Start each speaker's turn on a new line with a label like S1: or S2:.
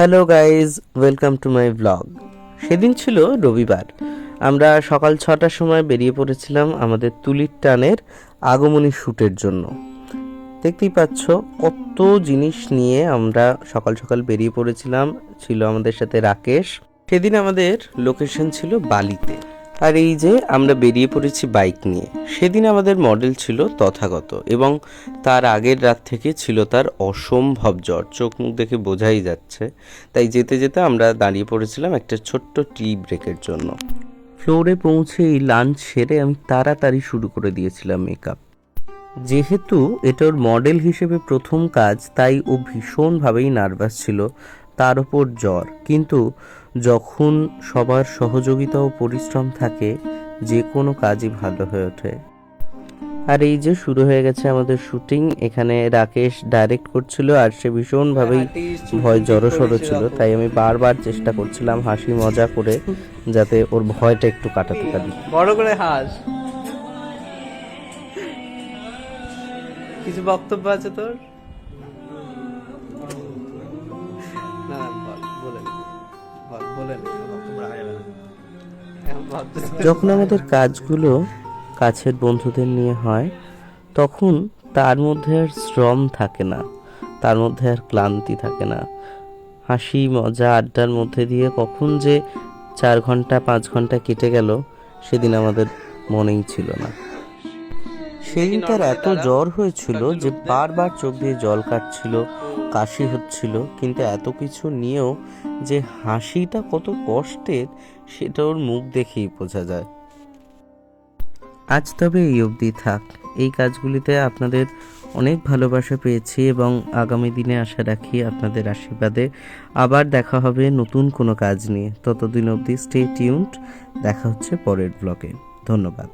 S1: Hello guys, welcome to my blog. সেদিন ছিল রবিবার। আমরা সকাল 6টার সময় বেরিয়ে পড়েছিলাম আমাদের তুলির টানের আগমনী শ্যুটের জন্য। দেখতেই পাচ্ছ কত জিনিস নিয়ে আমরা সকাল সকাল বেরিয়ে পড়েছিলাম। ছিল আমাদের সাথে রাকেশ। সেদিন আমাদের লোকেশন ছিল বালিতে। আর এই যে আমরা বেরিয়ে পড়েছি বাইক নিয়ে। সেদিন আমাদের মডেল ছিল তথাগত, এবং তার আগের রাত থেকে ছিল তার অসম্ভব জ্বর, চোখ মুখ দেখে বোঝাই যাচ্ছে। তাই যেতে যেতে আমরা দাঁড়িয়ে পড়েছিলাম একটা ছোট্ট টি ব্রেকের জন্য। ফ্লোরে পৌঁছেই লাঞ্চ সেরে আমি তাড়াতাড়ি শুরু করে দিয়েছিলাম মেকআপ। যেহেতু এটা ওর মডেল হিসেবে প্রথম কাজ, তাই ও ভীষণভাবেই নার্ভাস ছিল, তার ওপর জ্বর। কিন্তু যখন সবার সহযোগিতা ও পরিশ্রম থাকে, যে কোনো কাজই ভালো হয়ে ওঠে। আর এই যে শুরু হয়ে গেছে আমাদের শুটিং। এখানে রাকেশ ডাইরেক্ট করছিল, আর সে ভীষণভাবেই ভয় জড়সড় ছিল, তাই আমি বারবার চেষ্টা করছিলাম হাসি মজা করে যাতে ওর ভয়টা একটু কাটাতে পারি।
S2: বড় করে হাস। কিছু বক্তব্য আছে তোর? না না, বল, বলে নে।
S1: যখন আমাদের কাজগুলো কাছের বন্ধুদের নিয়ে হয়, তখন তার মধ্যে আর শ্রম থাকে না, তার মধ্যে আর ক্লান্তি থাকে না। হাসি মজা আড্ডার মধ্যে দিয়ে কখন যে 4 ঘন্টা 5 ঘন্টা কেটে গেল, সেদিন আমাদের মনেই ছিল না। সেদিন তার এত জ্বর হয়েছিল যে বারবার চোখ দিয়ে জল কাটছিল, কাশি হচ্ছিল, কিন্তু এত কিছু নিয়েও যে হাসিটা কত কষ্টের, সেটা ওর মুখ দেখেই বোঝা যায়। আজ তবে এই অবধি থাক। এই কাজগুলিতে আপনাদের অনেক ভালোবাসা পেয়েছি, এবং আগামী দিনে আশা রাখি আপনাদের আশীর্বাদে আবার দেখা হবে নতুন কোনো কাজ নিয়ে। ততদিন অবধি স্টে টিউনড। দেখা হচ্ছে পরের ব্লগে। ধন্যবাদ।